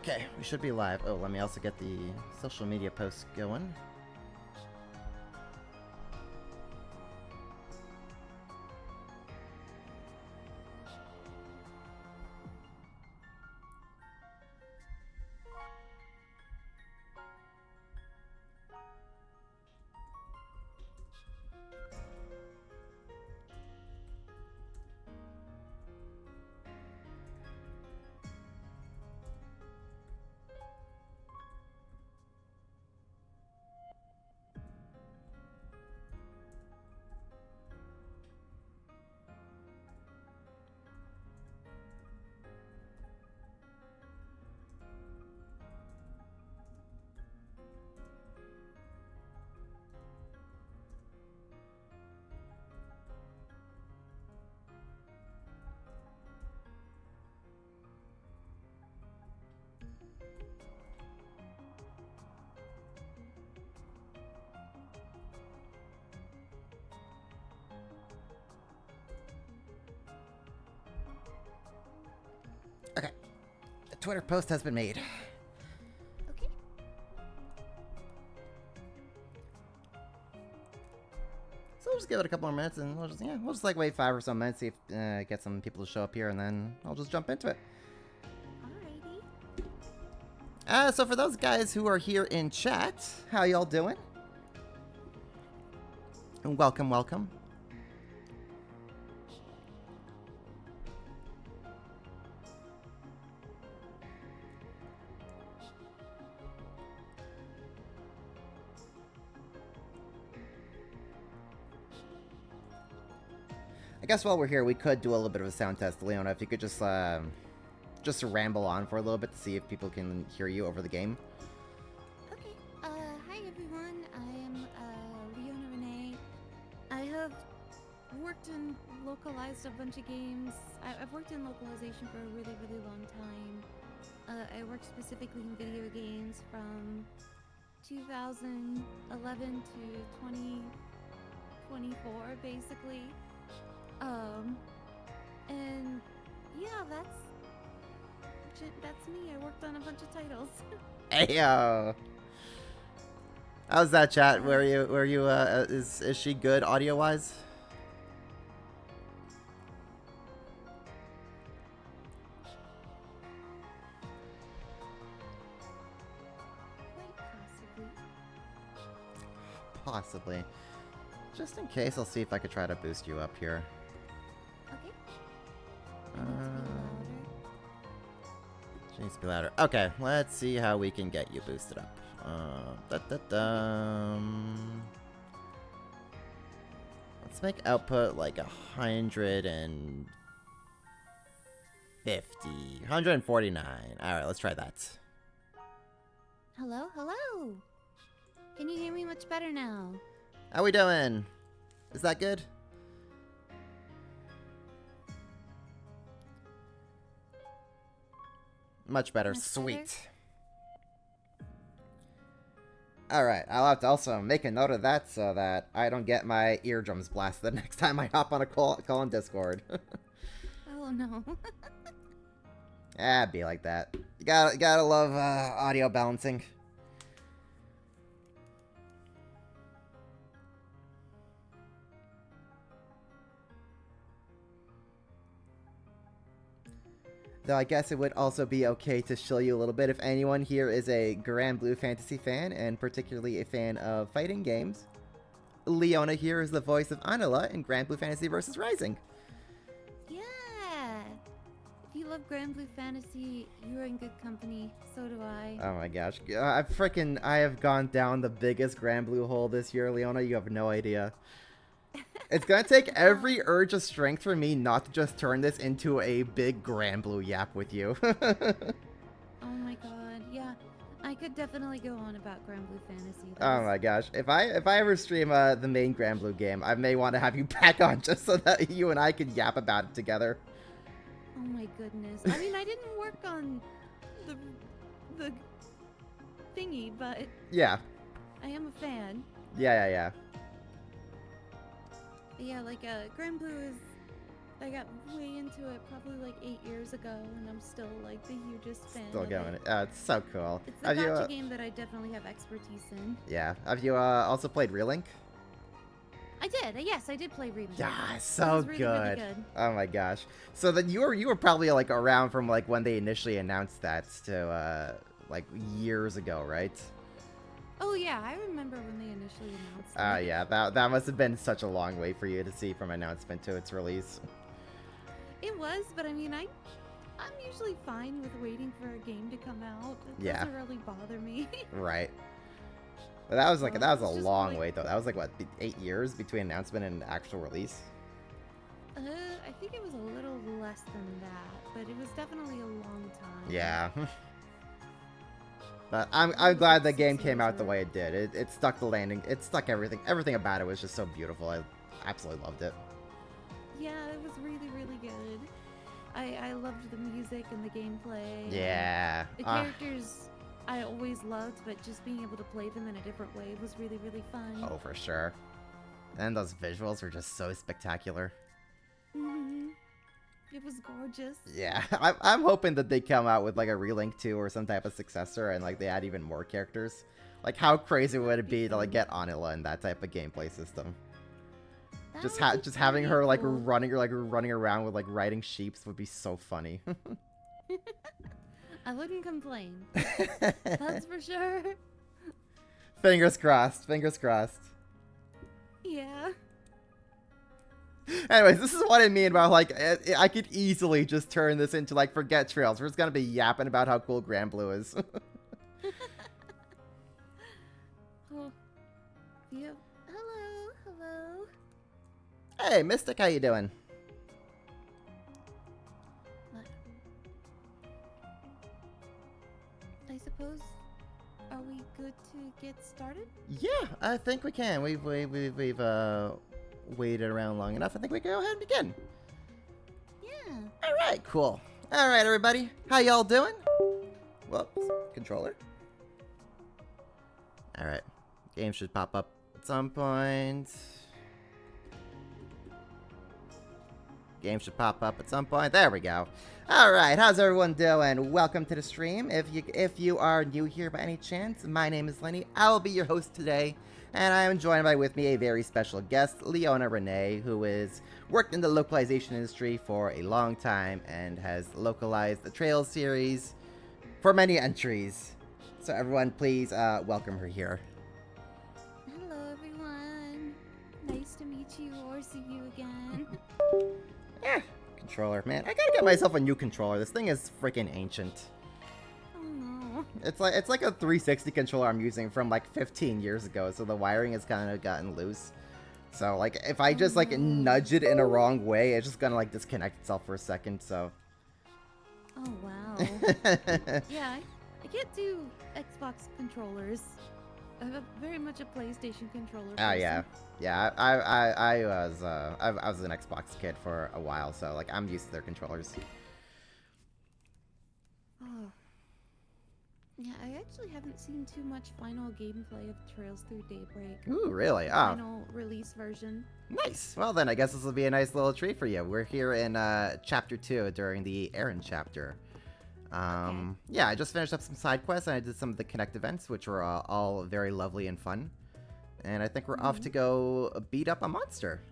Okay, we should be live. Oh, let me also get the social media posts going. Okay, the Twitter post has been made. Okay. So we'll just give it a couple more minutes, and we'll just like wait 5 or so minutes, see if get some people to show up here, and then I'll just jump into it. Alrighty. So for those guys who are here in chat, how y'all doing? And welcome, welcome. I guess while we're here, we could do a little bit of a sound test. Leona, if you could just ramble on for a little bit to see if people can hear you over the game. Okay. Hi everyone. I am Leona Renee. I have worked and localized a bunch of games. I've worked in localization for a really, really long time. I worked specifically in video games from 2011 to 2024, basically. And yeah, that's me. I worked on a bunch of titles. Hey, how's that chat? Were you, is she good audio-wise? Quite possibly. Possibly. Just in case, I'll see if I could try to boost you up here. Okay. She needs to be louder. Okay, let's see how we can get you boosted up. Let's make output like 150. 149. Alright, let's try that. Hello, hello. Can you hear me much better now? How we doing? Is that good? Much better. Much Sweet. Alright, I'll have to also make a note of that so that I don't get my eardrums blasted next time I hop on a call on Discord. Oh no. Be like that. You gotta love audio balancing. Though I guess it would also be okay to show you a little bit if anyone here is a Grand Blue Fantasy fan, and particularly a fan of fighting games. Leona here is the voice of Anila in Grand Blue Fantasy vs. Rising. Yeah. If you love Grand Blue Fantasy, you're in good company. So do I. Oh my gosh. I have gone down the biggest Grand Blue hole this year, Leona. You have no idea. It's gonna take every urge of strength for me not to just turn this into a big Grand Blue yap with you. Oh my god, yeah. I could definitely go on about Grand Blue Fantasy. Oh my gosh. If I ever stream the main Grand Blue game, I may want to have you back on just so that you and I can yap about it together. Oh my goodness. I mean, I didn't work on the thingy, but Yeah. I am a fan. Yeah. But yeah, like Grand Blue is I got way into it probably like 8 years ago, and I'm still like the hugest fan Still of going. it. It's so cool. It's a Have you? gotcha game that I definitely have expertise in. Yeah. Have you also played Relink? I did. Yes, I did play Remake. Yeah, It so was really, good. really good. Oh my gosh. So then you were probably like around from like when they initially announced that to like years ago, right? Oh yeah, I remember when they initially announced it. Yeah, that must have been such a long way for you to see from announcement to its release. It was, but I mean, I'm usually fine with waiting for a game to come out. It Yeah. doesn't really bother me. Right. But that was like Well, that was a it's just long like- wait though. That was like what 8 years between announcement and actual release. I think it was a little less than that, but it was definitely a long time. Yeah. But I'm It was glad like the game 6 came years out the worth. way it did. It stuck the landing. It stuck everything. Everything about it was just so beautiful. I absolutely loved it. Yeah, it was really, really good. I loved the music and the gameplay. Yeah. The characters I always loved, but just being able to play them in a different way was really, really fun. Oh, for sure. And those visuals are just so spectacular. hmm It was gorgeous. Yeah, I'm hoping that they come out with like a Relink 2 or some type of successor and like they add even more characters. Like how crazy would it be to like get Anila in that type of gameplay system? That Just would be just having pretty her like cool. running around with like riding sheeps would be so funny. I wouldn't complain. That's for sure. Fingers crossed. Fingers crossed. Yeah. Anyways, this is what I mean about like I could easily just turn this into like Forget Trails. We're just gonna be yapping about how cool Grand Blue is. Oh. Yeah. Hello. Hello. Hey, Mystic, how you doing? What? I suppose. Are we good to get started? Yeah, I think we can. We've waited around long enough. I think we can go ahead and begin. Yeah. All right, cool. All right, everybody, how y'all doing? Whoops, controller. All right, game should pop up at some point. Game should pop up at some point. There we go. All right, how's everyone doing? Welcome to the stream. If you are new here by any chance, my name is Lenny. I will be your host today, and I am joined by with me a very special guest, Leona Renee, who has worked in the localization industry for a long time and has localized the Trails series for many entries. So everyone, please welcome her here. Hello, everyone. Nice to meet you or see you again. Yeah, controller, man. I gotta get myself a new controller. This thing is freaking ancient. Oh no. It's like a 360 controller I'm using from like 15 years ago, so the wiring has kind of gotten loose. So like if I just like nudge it in a wrong way, it's just gonna like disconnect itself for a second. So. Oh wow. Yeah, I can't do Xbox controllers. I'm very much a PlayStation controller person. Oh yeah, yeah. I was an Xbox kid for a while, so like I'm used to their controllers. Oh. Yeah, I actually haven't seen too much final gameplay of Trails through Daybreak. Ooh, really? Oh, Final release version. nice. Well then, I guess this will be a nice little treat for you. We're here in chapter 2 during the Aaron chapter. Yeah, I just finished up some side quests and I did some of the Connect events, which were all very lovely and fun. And I think we're off to go beat up a monster.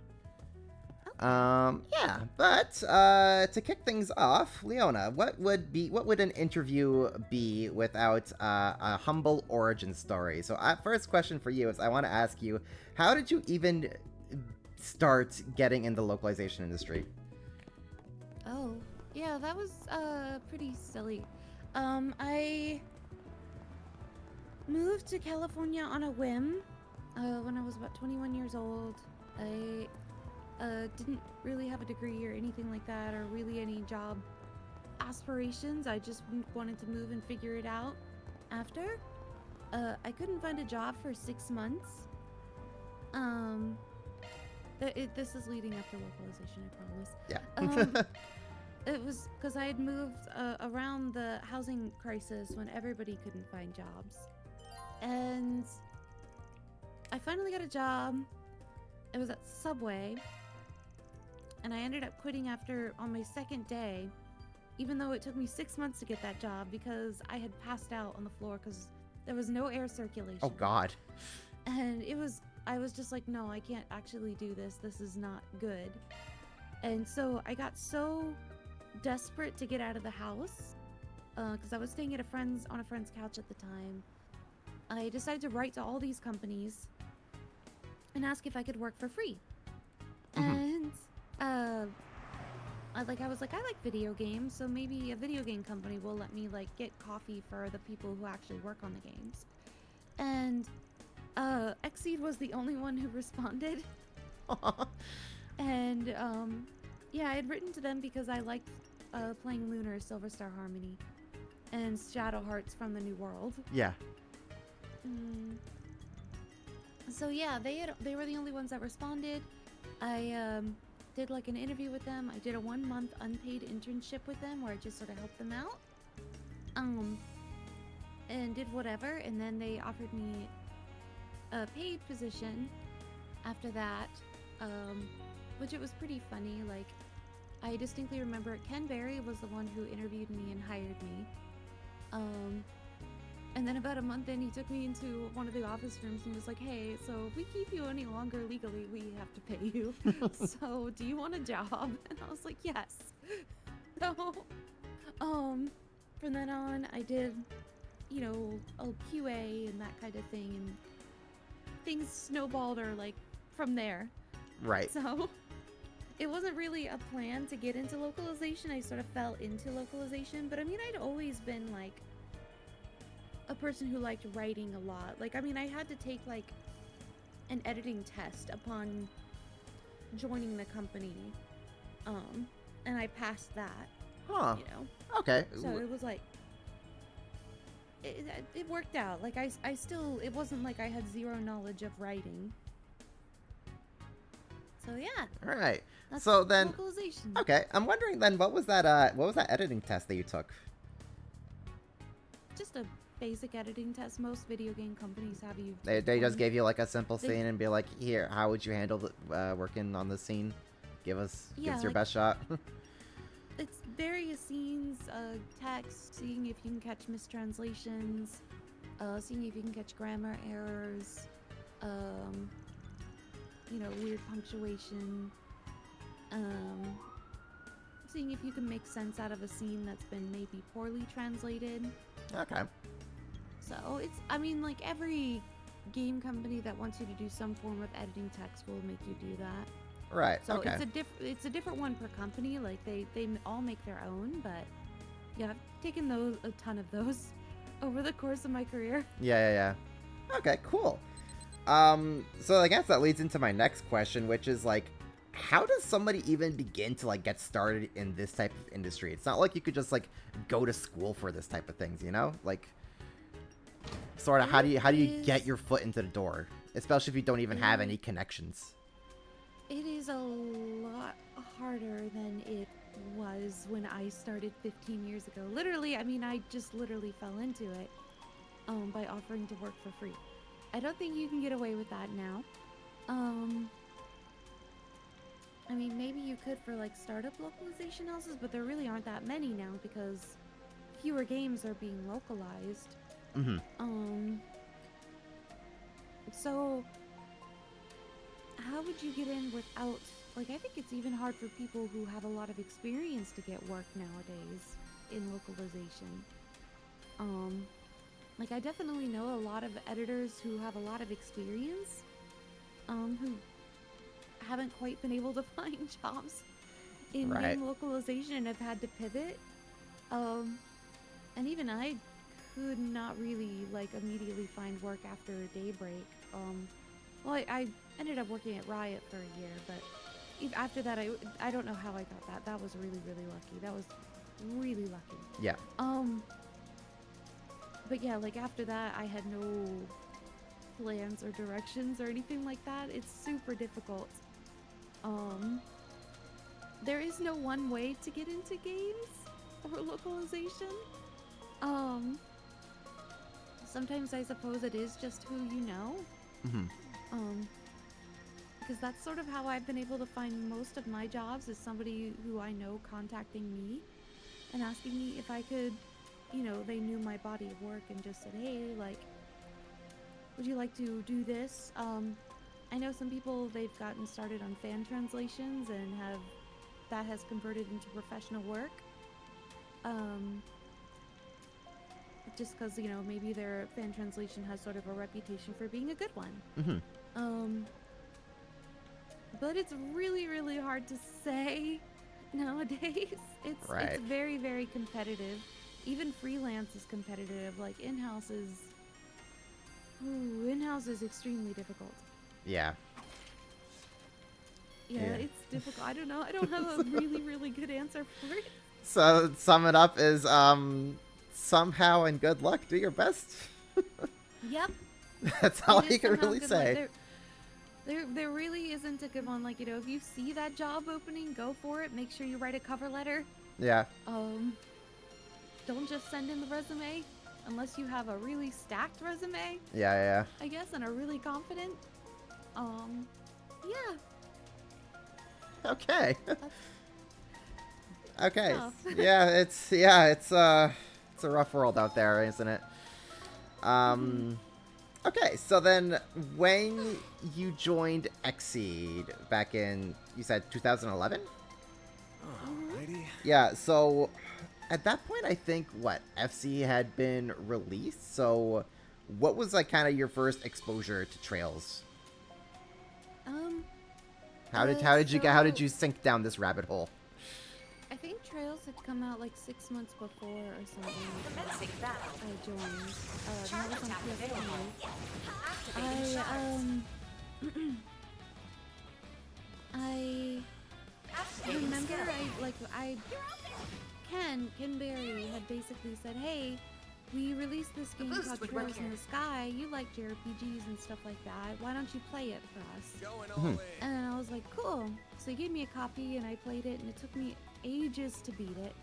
Yeah, but to kick things off, Leona, what would an interview be without a humble origin story? So, first question for you is I want to ask you, how did you even start getting in the localization industry? Oh, yeah, that was pretty silly. I moved to California on a whim when I was about 21 years old. I didn't really have a degree or anything like that, or really any job aspirations. I just wanted to move and figure it out after. I couldn't find a job for 6 months. This is leading up to localization, I promise. Yeah. It was because I had moved around the housing crisis when everybody couldn't find jobs. And I finally got a job. It was at Subway. and I ended up quitting on my second day, even though it took me 6 months to get that job because I had passed out on the floor because there was no air circulation. Oh, God. And I was just like, no, I can't actually do this. This is not good. And so I got so desperate to get out of the house because I was staying at on a friend's couch at the time. I decided to write to all these companies and ask if I could work for free. And I was like, I like video games, so maybe a video game company will let me like get coffee for the people who actually work on the games. And Xseed was the only one who responded. And yeah, I had written to them because I liked playing Lunar, Silver Star Harmony, and Shadow Hearts from the New World. Yeah. So yeah, they were the only ones that responded. I did like an interview with them. I did a 1-month unpaid internship with them where I just sort of helped them out. And did whatever, and then they offered me a paid position after that, which it was pretty funny. Like, I distinctly remember Ken Berry was the one who interviewed me and hired me. And then about a month in, he took me into one of the office rooms and was like, hey, so if we keep you any longer legally, we have to pay you. So do you want a job? And I was like, yes. So, from then on, I did, you know, a QA and that kind of thing, and things snowballed or like from there. Right. So it wasn't really a plan to get into localization. I sort of fell into localization, but I mean, I'd always been like a person who liked writing a lot. Like, I mean, I had to take like an editing test upon joining the company, and I passed that. Huh. You know. Okay. So it was like it worked out. Like I still, it wasn't like I had zero knowledge of writing. So yeah. All right. That's So then, localization. okay, I'm wondering then, what was that editing test that you took? Just a basic editing test. Most video game companies have you. They just gave you like a simple scene and be like, here, how would you handle working on this scene? Give us your like, best shot. It's various scenes, text, seeing if you can catch mistranslations, seeing if you can catch grammar errors, you know, weird punctuation, seeing if you can make sense out of a scene that's been maybe poorly translated. Okay. So it's, I mean, like every game company that wants you to do some form of editing text will make you do that. Right. So okay. it's a different one per company. Like they all make their own, but yeah, I've taken a ton of those over the course of my career. Yeah. Okay, cool. So I guess that leads into my next question, which is like, how does somebody even begin to like get started in this type of industry? It's not like you could just like go to school for this type of things, you know? Like, sort of, how do you get your foot into the door, especially if you don't even have any connections? It is a lot harder than it was when I started 15 years ago. Literally, I mean, I just literally fell into it by offering to work for free. I don't think you can get away with that now. I mean, maybe you could for like startup localization houses, but there really aren't that many now because fewer games are being localized. So how would you get in without, like, I think it's even hard for people who have a lot of experience to get work nowadays in localization. Like, I definitely know a lot of editors who have a lot of experience, who haven't quite been able to find jobs in game localization and have had to pivot. And even I could not really, like, immediately find work after Daybreak. Well, I ended up working at Riot for a year, but after that, I don't know how I got that. That was really, really lucky. That was really lucky. Yeah. But yeah, like after that, I had no plans or directions or anything like that. It's super difficult. There is no one way to get into games or localization. Sometimes I suppose it is just who you know. because that's sort of how I've been able to find most of my jobs, is somebody who I know contacting me and asking me if I could, they knew my body of work and just said, hey, like, would you like to do this? I know some people, they've gotten started on fan translations and that has converted into professional work. Just because, maybe their fan translation has sort of a reputation for being a good one. Mm-hmm. But it's really, really hard to say nowadays. It's very, very competitive. Even freelance is competitive. Like in-house is extremely difficult. Yeah. Yeah, it's difficult. I don't know. I don't have a really, really good answer for it. So sum it up is somehow and good luck. Do your best. Yep. That's all I can really say. Luck. There really isn't a good one. Like, if you see that job opening, go for it. Make sure you write a cover letter. Yeah. Don't just send in the resume unless you have a really stacked resume. Yeah. I guess, and are really confident. Yeah. Okay. Okay. Tough. It's a rough world out there, isn't it? Okay, so then when you joined Xseed back in, you said 2011? Alrighty. Yeah, so at that point, I think, FC had been released, so what was, like, kind of your first exposure to Trails? How did you sink down this rabbit hole? I think Trails had come out like 6 months before or something. Commencing battle. I joined. Charge That was on attack PS2. available. Activating charge. I Activating remember skill. Ken Berry had basically said, hey, we released this game boost called would work Trails in here. the Sky. You like JRPGs and stuff like that. Why don't you play it for us? Going all in. And I was like, cool. So he gave me a copy and I played it, and it took me ages to beat it.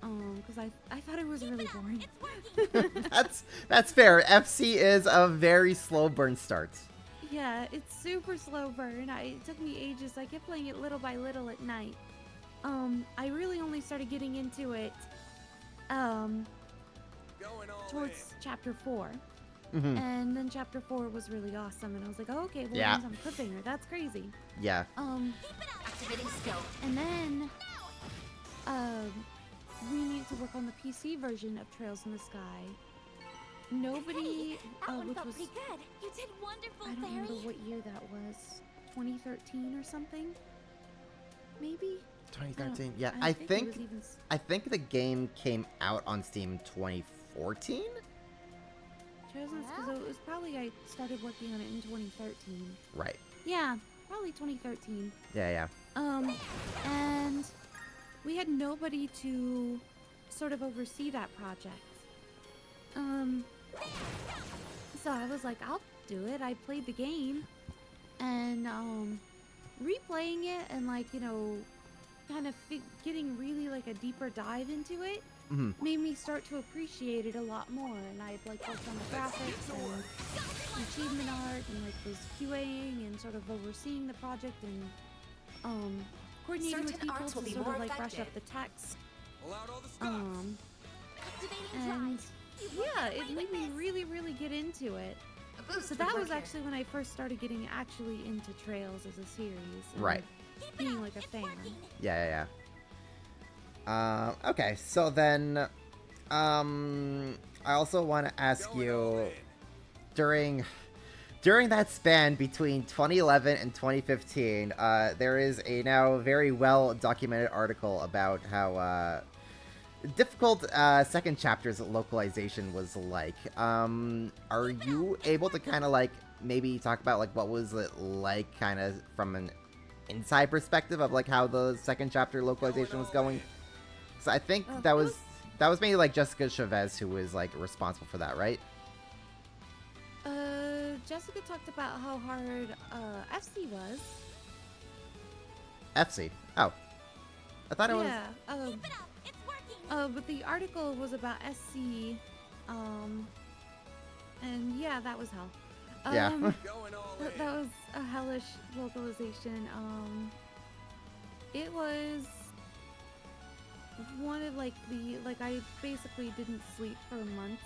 Because I thought it was really boring. That's fair. FC is a very slow burn start. Yeah, it's super slow burn. It took me ages. I kept playing it little by little at night. I really only started getting into it Going all towards chapter 4. Mhm. And then chapter 4 was really awesome, and I was like, oh, okay, well, Yeah. it's on cliffhanger. That's crazy. Yeah. Activating skill. And then we need to work on the PC version of Trails in the Sky. Nobody, That one which felt was, pretty good. You did wonderful, I don't Fairy. remember what year that was. 2013 or something? Maybe? 2013. Yeah, I I think it think was even I think the game came out on Steam 2014. Trails in the Sky, so it was probably, I started working on it in 2013. Right. Yeah, probably 2013. Yeah. And we had nobody to sort of oversee that project. So I was like, I'll do it. I played the game, and replaying it and kind of getting really like a deeper dive into it Mhm. made me start to appreciate it a lot more. And I'd worked on the graphics and the achievement art, and was QAing and sort of overseeing the project and coordinating with Certain people arts will to be sort more of brush effective. up the text. Pull out all the stops. Activating And drive. yeah, it made me really, really get into it. A boost So would that work was here. actually when I first started getting actually into Trails as a series. And Right. being like a fan. Yeah. Okay, so then, I also want to ask Going all you, in. during that span between 2011 and 2015, there is a now very well documented article about how difficult second chapter's localization was like. Are you able to kind of maybe talk about what was it like kind of from an inside perspective of how the second chapter localization was going? So I think that was mainly Jessica Chavez who was responsible for that, right? Jessica talked about how hard FC was. FC. Oh. I thought it was... Yeah. Keep it up. It's working. But the article was about SC. And yeah, that was hell. Yeah. Going all in. That was a hellish localization. It was one of like I basically didn't sleep for months.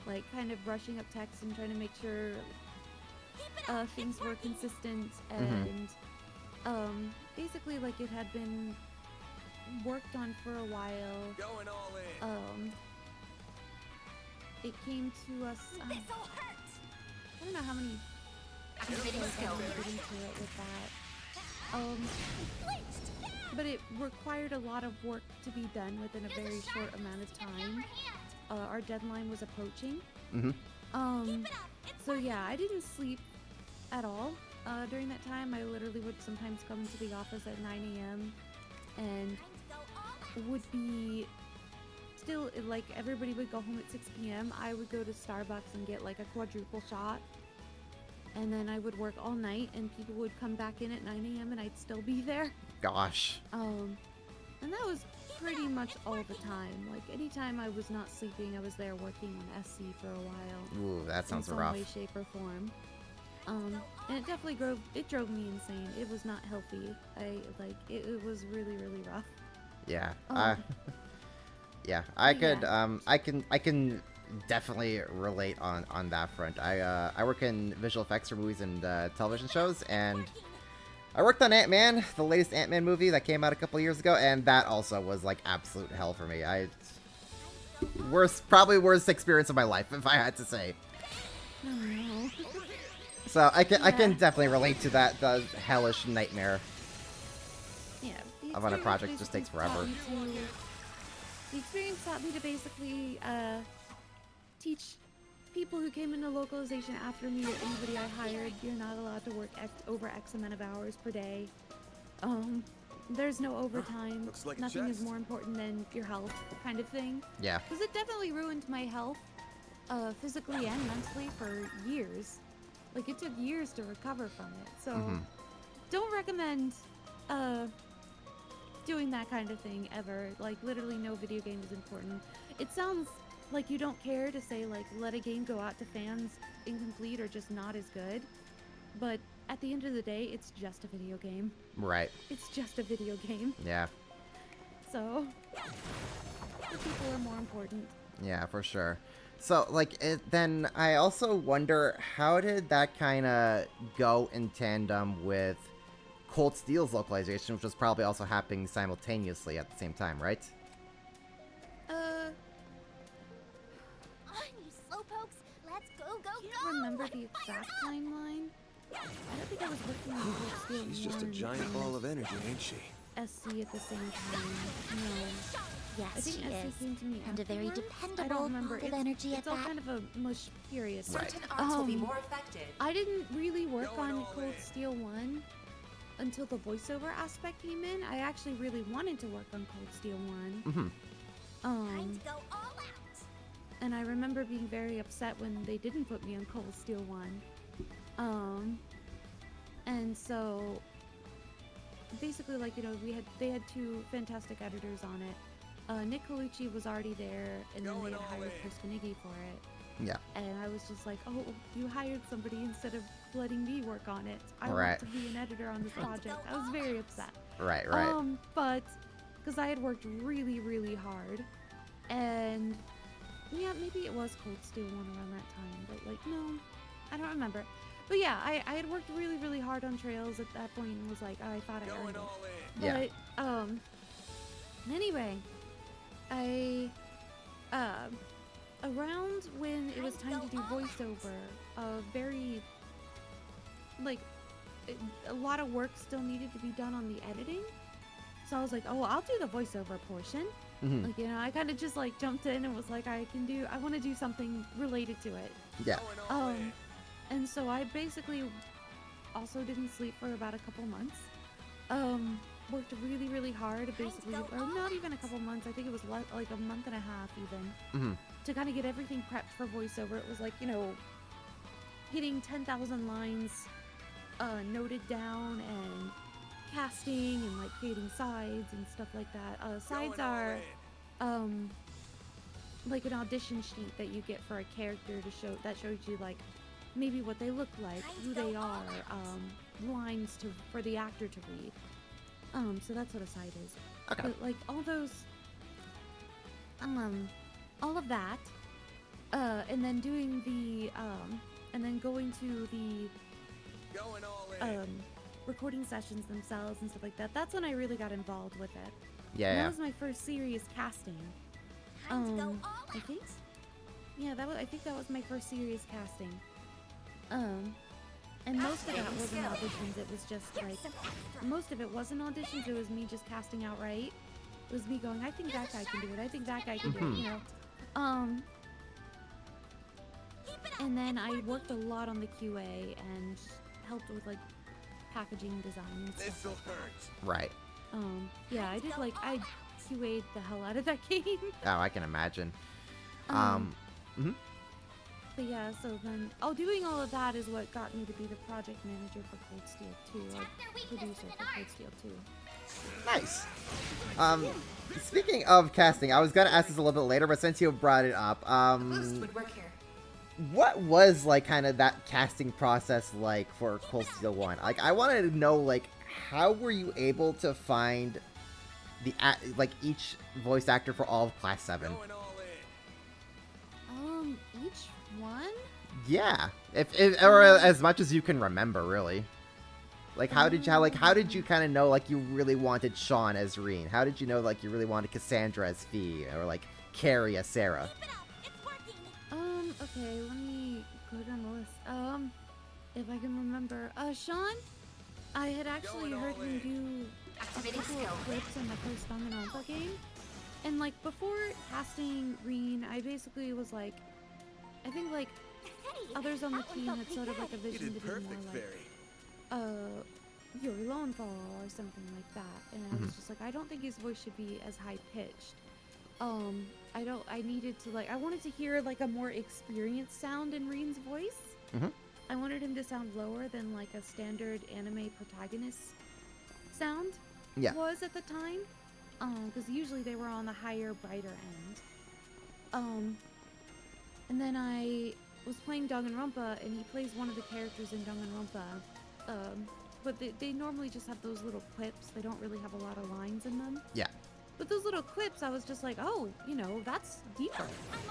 Like kind of brushing up text and trying to make sure things were consistent and basically like it had been worked on for a while. Going all in. It came to us. This'll hurt. I don't know how many Activating episodes I skill. want to get into it with that. Flinched. But it required a lot of work to be done within a very short amount of time. Our deadline was approaching. So yeah, I didn't sleep at all during that time. I literally would sometimes come into the office at 9 a.m. and would be still like everybody would go home at 6 p.m. I would go to Starbucks and get like a quadruple shot. And then I would work all night and people would come back in at 9 a.m. and I'd still be there. Gosh. And that was pretty much all the time. Like anytime I was not sleeping, I was there working on SC for a while. Ooh, that sounds in some rough. way, shape, or form. And it definitely drove me insane. It was not healthy. It was really, really rough. Yeah. Yeah. Yeah. I can definitely relate on that front. I work in visual effects for movies and television shows, and I worked on Ant-Man, the latest Ant-Man movie that came out a couple years ago, and that also was like absolute hell for me. Probably worst experience of my life, if I had to say. Oh no. So I can Yeah. definitely relate to that, the hellish nightmare. Yeah. the Of when a experience project just takes basically forever. the experience taught me to basically teach people who came into localization after me or anybody I hired, you're not allowed to work over X amount of hours per day. There's no overtime. Looks like a Nothing is chest. more important than your health, kind of thing. Yeah. Because it definitely ruined my health, physically and mentally for years. Like it took years to recover from it. So don't recommend doing that kind of thing ever. Like literally no video game is important. It sounds like you don't care to say like let a game go out to fans incomplete or just not as good. But at the end of the day, it's just a video game. Right. It's just a video game. Yeah. So the people are more important. Yeah, for sure. So, like, then I also wonder, how did that kind of go in tandem with Cold Steel's localization, which was probably also happening simultaneously at the same time, right? On you slowpokes. Let's go, go, I go. can't remember the exact timeline. I don't think I was working on Cold Steel She's just a 1 giant and ball of energy, ain't she? SC at the same time. No. I Yes, think she SC is. came to me And a very afterwards. I dependable don't remember. ball of energy at It's all that. kind of a mush period. Right. Certain arts will be Um, more effective. I didn't really work Going on all Cold in. Steel 1 until the voiceover aspect came in. I actually really wanted to work on Cold Steel 1. Mm-hmm. Time to go all out. And I remember being very upset when they didn't put me on Cold Steel 1. And so basically, like, you know, they had two fantastic editors on it. Nick Colucci was already there, and then they Going had all hired in. Chris Carnegie for it. Yeah. And I was just like, oh, you hired somebody instead of letting me work on it. I Right. want to be an editor on this project. I was very upset. Right, right. But because I had worked really, really hard, and yeah, maybe it was Cold Steel 1 around that time, but like, no, I don't remember. But yeah, I had worked really, really hard on Trails at that point and was like, I thought I earned Going it. all in. Yeah. But, anyway, I, around when it was time to do voiceover, a lot of work still needed to be done on the editing. So I was like, oh, I'll do the voiceover portion. Mm-hmm. Like, you know, I kind of just like jumped in and was like, I want to do something related to it. Yeah. Going all in. And so I basically also didn't sleep for about a couple months. Worked really, really hard, basically, or not even a couple months. I think it was like a month and a half even, Mm-hmm. to kind of get everything prepped for voiceover. It was like, you know, getting 10,000 lines noted down and casting and like creating sides and stuff like that. Sides Going all are in. like an audition sheet that you get for a character to show that shows you like maybe what they look like, who they are, lines for the actor to read. So that's what a side is. Okay. But like all those, all of that, and then doing the, and then going to the, Going all in. recording sessions themselves and stuff like that. That's when I really got involved with it. Yeah, And yeah. that was my first serious casting. Time to go all I out. think. Yeah, I think that was my first serious casting. And most of that wasn't auditions. It was just like most of it wasn't auditions. It was me just casting outright. It was me going, I think that guy can do it. I think that guy can do it. You know. And then I worked a lot on the QA and helped with like packaging design and stuff. This'll hurt. Right. Yeah, I QA'd the hell out of that game. Oh, I can imagine. Mhm. But yeah, so then, doing all of that is what got me to be the project manager for Cold Steel 2, or producer for Cold Steel 2. Nice. Speaking of casting, I was gonna ask this a little bit later, but since you brought it up, Boost would work here. what was like kind of that casting process like for Cold Steel 1? Like, I wanted to know, like, how were you able to find like each voice actor for all of Class 7? Going all in. Each one? Yeah, if or as much as you can remember, really. Like, how did you kind of know like you really wanted Sean as Reen? How did you know like you really wanted Cassandra as Fee, or like Carrie as Sarah? Keep it up. It's working. Okay, let me go down the list. If I can remember. Sean? I had actually Going heard all him in. do a Activating couple skill. of clips in the first Danganronpa game. And like before casting Reen, I basically was like, I think like Hey, others on the that one team felt had pretty sort of good. like a You vision did to be more perfect, like, Fairy. Yuri Lowenthal or something like that. And I was just like, I don't think his voice should be as high pitched. I needed to like, I wanted to hear like a more experienced sound in Reen's voice. Mhm. I wanted him to sound lower than like a standard anime protagonist sound Yeah. was at the time. Because usually they were on the higher, brighter end. And then I was playing Danganronpa, and he plays one of the characters in Danganronpa. But they normally just have those little clips. They don't really have a lot of lines in them. Yeah. But those little clips, I was just like, oh, you know, that's deeper.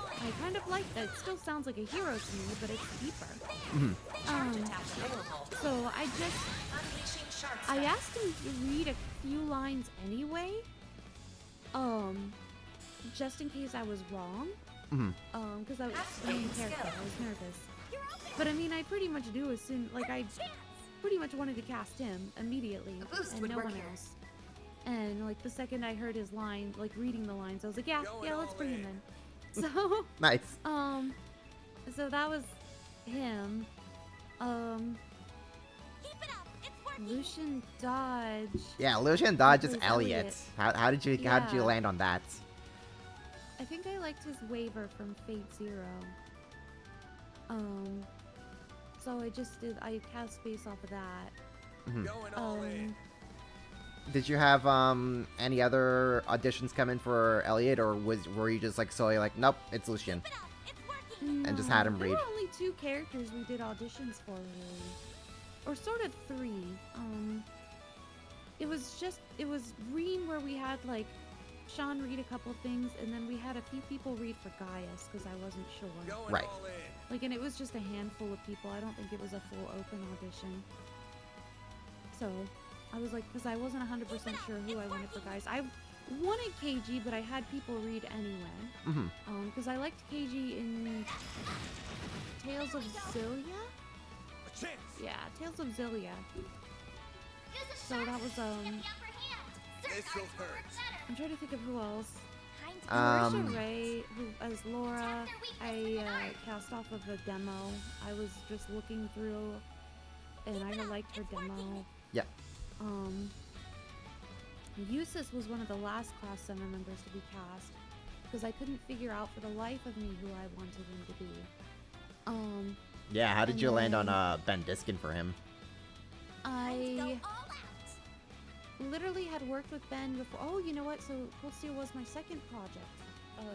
I kind of like that. It still sounds like a hero to me, but it's deeper. Charge attack available. So Unleashing shark I strike. asked him to read a few lines anyway. Just in case I was wrong. Because I was the main character. I was nervous. But I mean, I pretty much do as soon, like, I pretty much wanted to cast him immediately. A boost And would no work one here. else. And, like, the second I heard his line, like, reading the lines, I was like, yeah, Going let's all bring him in. in. So, Nice. so that was him. Keep it up. It's working. Lucian Dodge. Yeah, Lucian Dodge is Who's Elliot. Elliot? How did you Yeah. land on that? I think I liked his waiver from Fate Zero. So I cast based off of that. Going all in. Did you have any other auditions come in for Elliot, or were you just like solely like, nope, it's Lucian? Keep it up. It's working. And just had him There read. were only 2 characters we did auditions for, really. Or sort of 3. It was Reen where we had, like, Sean read a couple things, and then we had a few people read for Gaius, because I wasn't sure. Going Right. all in. Like, and it was just a handful of people. I don't think it was a full open audition. So, I was like, because I wasn't 100% sure who I wanted for Gaius. I wanted KG, but I had people read anyway. Because I liked KG in Tales of Zillia? A chance. Yeah, Tales of Zillia. Use a So shot that was, to get the upper hand. Certain This'll artists will work hurt. better. I'm trying to think of who else. Time to Marisha Ray, who as Laura, I cast off of a demo. I was just looking through, and I liked her demo. Yep. Eustace was one of the last Class 7 members to be cast, because I couldn't figure out for the life of me who I wanted him to be. Yeah, how did And you land on then- Ben Diskin for him? Time to go I all out. literally had worked with Ben before. Oh, you know what? So Cold Steel was my second project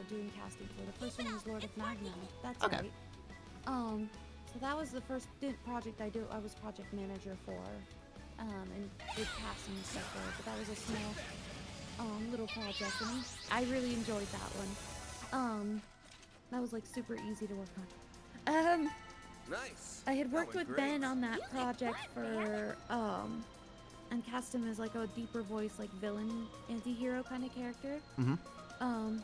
doing casting for. The first one was Lord of Magna. That's Okay. right. So that was the first project I was project manager for, and did casting and stuff there. But that was a small, little project, and I really enjoyed that one. That was like super easy to work on. Nice. I had That worked went with great. Ben on that project for, and cast him as like a deeper voice, like villain, anti-hero kind of character. Mm-hmm.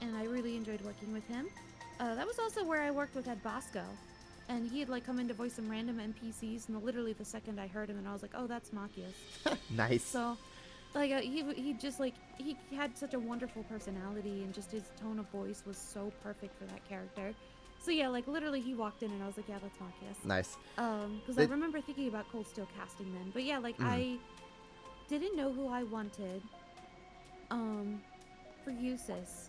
And I really enjoyed working with him. That was also where I worked with Ed Bosco, and he had like come in to voice some random NPCs, and literally the second I heard him, and I was like, oh, that's Machias. Nice. So, like, he just like he had such a wonderful personality, and just his tone of voice was so perfect for that character. So yeah, like literally he walked in, and I was like, yeah, that's Machias. Nice. Because I remember thinking about Cold Steel casting then, but yeah, like I didn't know who I wanted, for Eustace,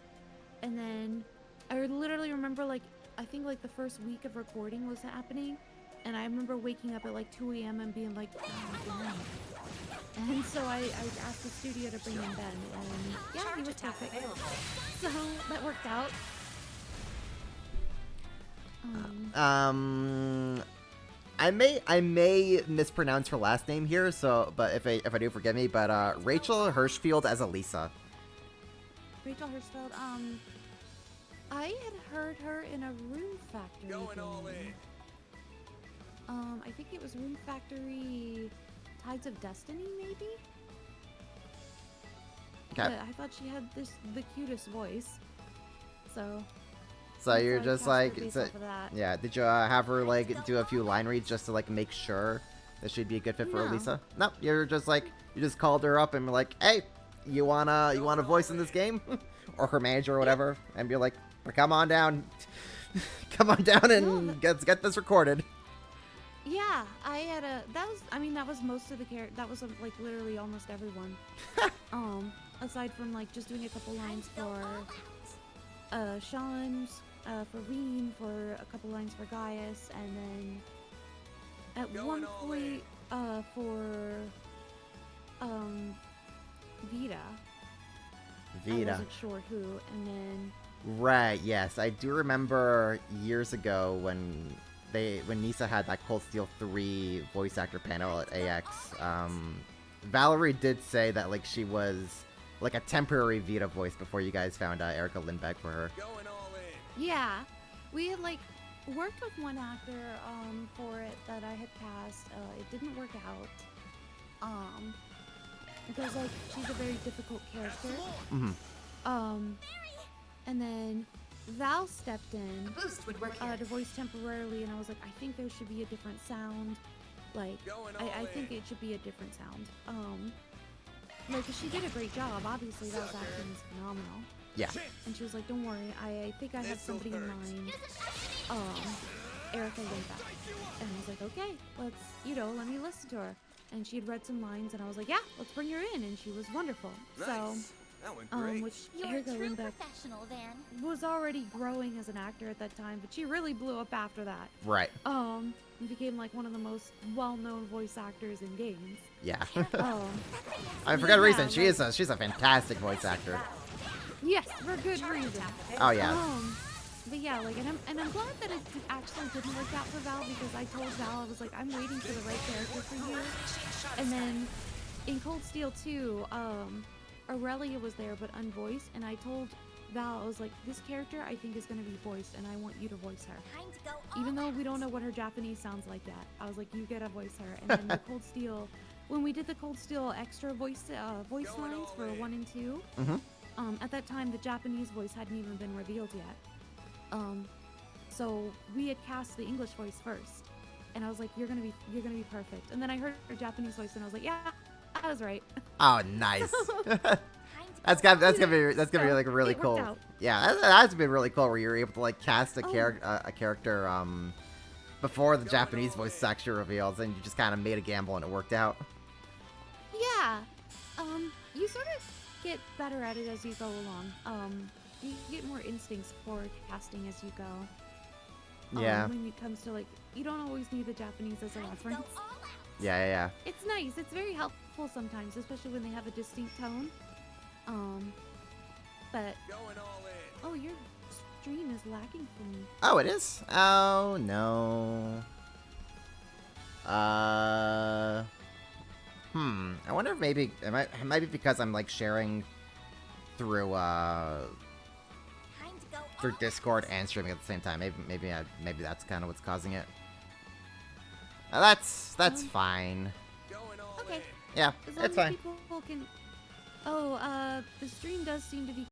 and then I literally remember like I think like the first week of recording was happening, and I remember waking up at like 2 a.m. and being like, oh, Ben. And so I asked the studio to bring in Ben, and yeah, he Charge was attack perfect. available. So that worked out. I may mispronounce her last name here, so but if I do, forgive me. But Rachel Hirschfield as Elisa. Rachel Hirschfeld, I had heard her in a Rune Factory Going all game. in. I think it was Rune Factory Tides of Destiny, maybe? Okay. Yeah, I thought she had the cutest voice. So So you're I just cast her like, based so, off of that. yeah. Did you have her like do a few line reads just to like make sure that she'd be a good fit for No. Elisa? No, you're just like you just called her up and were like, hey, you wanna voice in this game, or her manager or whatever, and be like, come on down, come on down and get this recorded. Yeah, I had that was most of the that was like literally almost everyone. Aside from like just doing a couple lines for Sean's, for Reen, for a couple lines for Gaius, and then at Going one all point for Vita. I Vita. wasn't sure who, and then Right, yes. I do remember years ago when Nisa had that Cold Steel 3 voice actor panel at AX, Valerie did say that like she was like a temporary Vita voice before you guys found Erica Lindbeck for her. Going all in. yeah, we had like worked with one actor for it that I had cast. It didn't work out. Because like she's a very difficult character. Mm-hmm. And then Val stepped in A boost would work here. to voice temporarily, and I was like, I think there should be a different sound. Like, Going all I think in. it should be a different sound. Like, she did a great job. Obviously, Val's acting is phenomenal. Yeah. And she was like, don't worry, I think I have This'll somebody in hurt. mind. Erica Lindbeck. And I was like, okay, let's, let me listen to her. And she had read some lines, and I was like, yeah, let's bring her in. And she was wonderful. Nice. So, That went great. which You're Erica a true Lindbeck professional, Van. was already growing as an actor at that time, but she really blew up after that. Right. And became like one of the most well-known voice actors in games. Yeah. Um, I forgot a reason. yeah, She's a fantastic voice actor. yes, for good reason. Oh yeah. But yeah, like, and I'm glad that it actually didn't work out for Val, because I told Val, I was like, I'm waiting for the right character for you. And then in Cold Steel 2, Aurelia was there but unvoiced, and I told Val, I was like, this character I think is going to be voiced, and I want you to voice her. Time to go all Even though out. we don't know what her Japanese sounds like yet. I was like, you gotta voice her. And then the Cold Steel, when we did the Cold Steel extra voice Going lines for all in. 1 and 2, at that time the Japanese voice hadn't even been revealed yet. So we had cast the English voice first, and I was like, you're gonna be perfect. And then I heard her Japanese voice, and I was like, yeah, I was right. Oh, nice. Time to That's go gonna all be So, like really it worked cool. out. Yeah, that's been really cool where you're able to like cast a Oh. character before the Japanese voice actually reveals, and you just kind of made a gamble and it worked out. Yeah. You sort of get better at it as you go along. You get more instincts for casting as you go. Yeah. When it comes to like, you don't always need the Japanese as a Time to go reference. all out. Yeah. It's nice. It's very helpful sometimes, especially when they have a distinct tone. But Going all in. oh, you're stream is lagging for me. Oh, it is? Oh, no. I wonder if maybe it might be because I'm like sharing through Time to go through all Discord and streaming at the same time. Maybe that's kind of what's causing it. That's fine. Going all Okay. in. Yeah, As long it's as fine. people can. Oh, the stream does seem to be